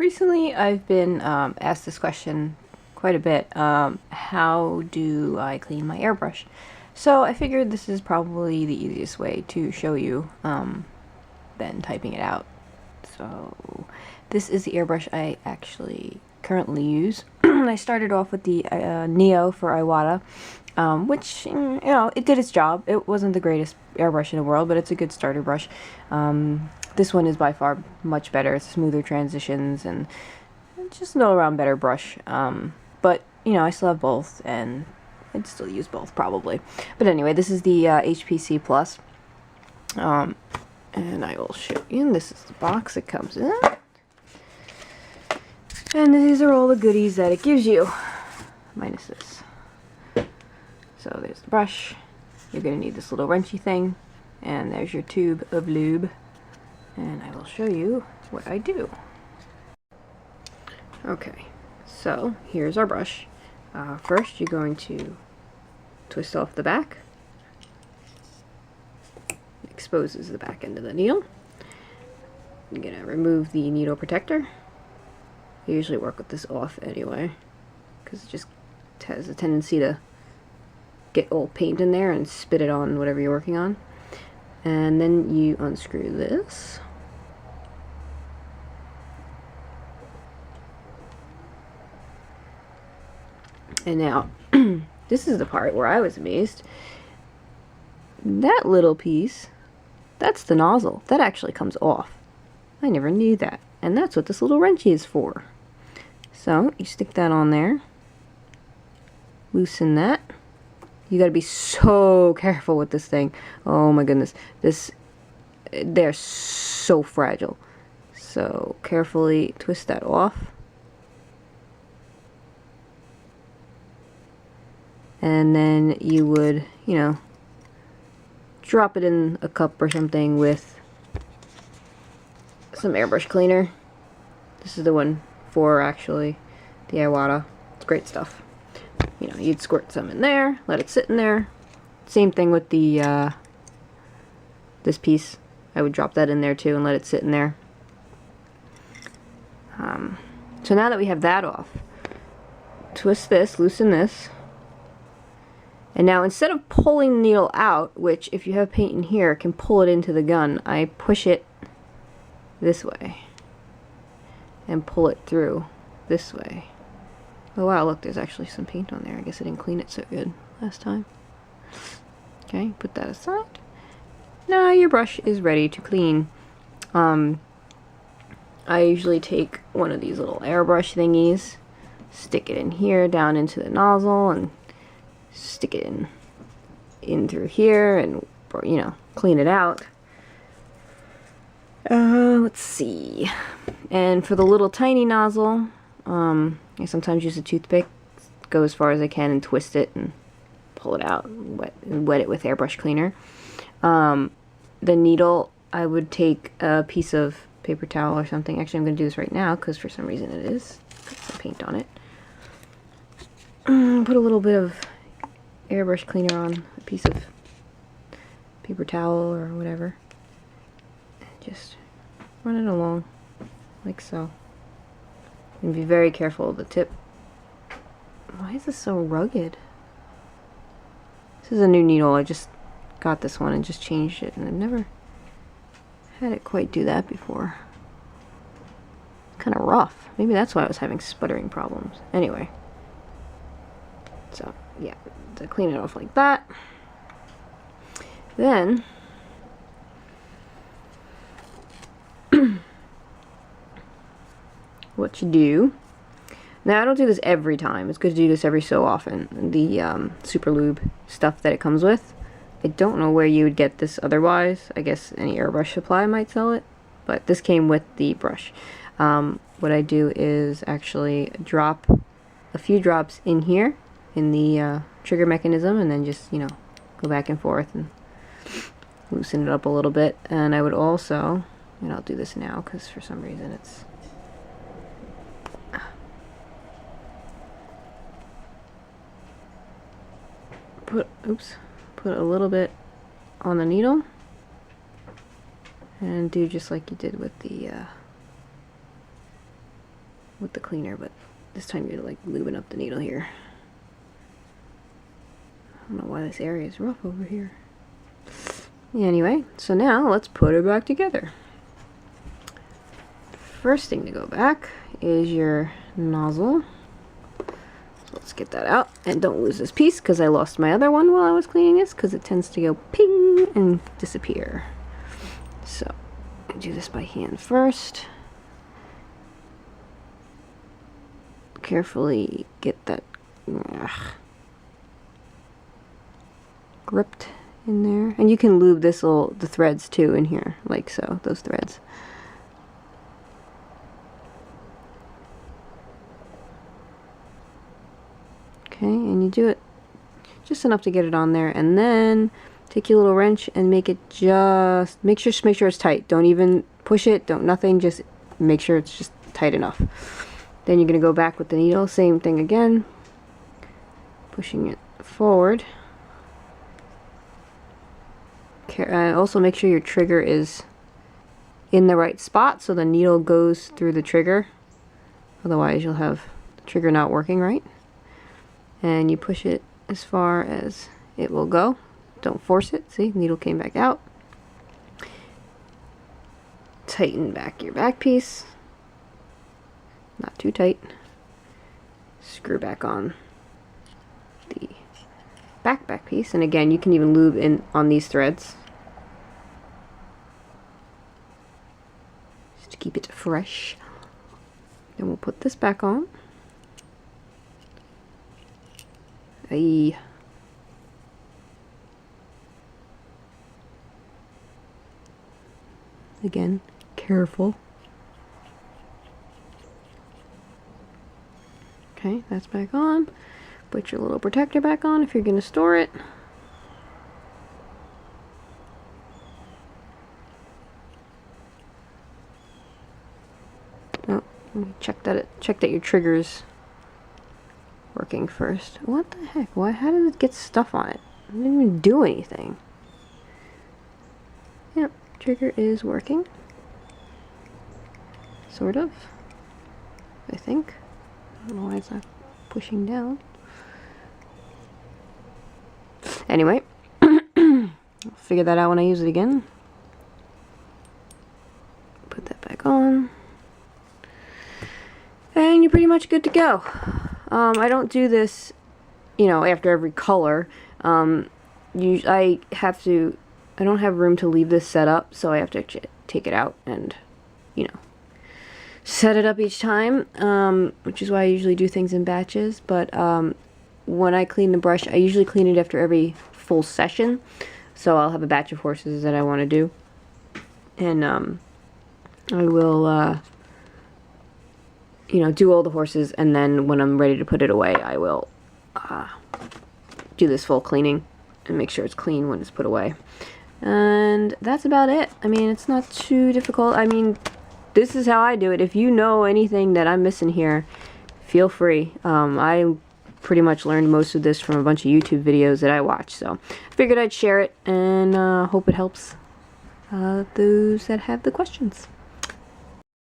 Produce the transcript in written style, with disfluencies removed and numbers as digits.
Recently, I've been asked this question quite a bit. How do I clean my airbrush? So I figured this is probably the easiest way to show you than typing it out. So this is the airbrush I actually currently use. I started off with the Neo for Iwata, which, it did its job. It wasn't the greatest airbrush in the world, but it's a good starter brush. This one is by far much better. It's smoother transitions and just an all-around better brush. But, I still have both, and I'd still use both, probably. But anyway, this is the HPC Plus. And I will show you. And this is the box it comes in. And these are all the goodies that it gives you. Minus this. So there's the brush. You're going to need this little wrenchy thing. And there's your tube of lube. And I will show you what I do. Okay, so here's our brush. First, you're going to twist off the back. Exposes the back end of the needle. I'm going to remove the needle protector. I usually work with this off anyway, because it just has a tendency to get old paint in there and spit it on whatever you're working on. And then you unscrew this. And now, this is the part where I was amazed. That little piece, that's the nozzle. That actually comes off. I never knew that. And that's what this little wrenchy is for. So, you stick that on there. Loosen that. You gotta be so careful with this thing. Oh my goodness. They're so fragile. So, carefully twist that off. And then you would, drop it in a cup or something with some airbrush cleaner. This is the one for, actually, the Iwata. It's great stuff. You'd squirt some in there, let it sit in there. Same thing with the, this piece. I would drop that in there too and let it sit in there. So now that we have that off, twist this, loosen this. And now instead of pulling the needle out, which if you have paint in here can pull it into the gun, I push it this way and pull it through this way. Oh wow, look, there's actually some paint on there. I guess I didn't clean it so good last time. Okay, put that aside. Now your brush is ready to clean. I usually take one of these little airbrush thingies, stick it in here, down into the nozzle, and stick it in through here and, clean it out. Let's see. And for the little tiny nozzle, I sometimes use a toothpick, go as far as I can and twist it and pull it out and wet it with airbrush cleaner. The needle, I would take a piece of paper towel or something. Actually, I'm going to do this right now because for some reason it is. Got some paint on it. Put a little bit of airbrush cleaner on a piece of paper towel or whatever. And just run it along like so. And be very careful of the tip. Why is this so rugged? This is a new needle. I just got this one and just changed it, and I've never had it quite do that before. It's kind of rough. Maybe that's why I was having sputtering problems. Anyway. So, yeah. To clean it off like that. Then what you do, now I don't do this every time, it's good to do this every so often, the Super Lube stuff that it comes with. I don't know where you would get this otherwise. I guess any airbrush supply might sell it, but this came with the brush. What I do is actually drop a few drops in here in the trigger mechanism, and then just, go back and forth and loosen it up a little bit. And I would also, and I'll do this now because for some reason it's put a little bit on the needle and do just like you did with the with the cleaner, but this time you're like lubing up the needle here. I don't know why this area is rough over here. Anyway, so now let's put it back together. First thing to go back is your nozzle. So let's get that out, and don't lose this piece because I lost my other one while I was cleaning this because it tends to go ping and disappear. So I do this by hand first. Carefully get that gripped in there, and you can lube the threads too in here, like so, those threads. Okay, and you do it just enough to get it on there, and then take your little wrench and make it just make sure it's tight. Don't even push it, don't nothing, just make sure it's just tight enough. Then you're going to go back with the needle, same thing again, pushing it forward. Also make sure your trigger is in the right spot so the needle goes through the trigger, otherwise you'll have the trigger not working right. And you push it as far as it will go. Don't force it. See, needle came back out. Tighten back your back piece. Not too tight. Screw back on the back piece, and again you can even lube in on these threads just to keep it fresh. Then we'll put this back on. Aye. Again, careful. Okay, that's back on. Put your little protector back on if you're going to store it. Oh, check that your trigger's working first. What the heck? Why? How did it get stuff on it? I didn't even do anything. Yep, trigger is working. Sort of. I think. I don't know why it's not pushing down. Anyway, I'll figure that out when I use it again. Put that back on. And you're pretty much good to go. I don't do this, you know, after every color. I don't have room to leave this set up, so I have to take it out and, you know, set it up each time, which is why I usually do things in batches. But when I clean the brush, I usually clean it after every full session, so I'll have a batch of horses that I want to do, and I will you know, do all the horses, and then when I'm ready to put it away, I will do this full cleaning and make sure it's clean when it's put away. And that's about it. I mean, it's not too difficult. I mean, this is how I do it. If you know anything that I'm missing here, feel free. I pretty much learned most of this from a bunch of YouTube videos that I watch, so I figured I'd share it, and hope it helps those that have the questions.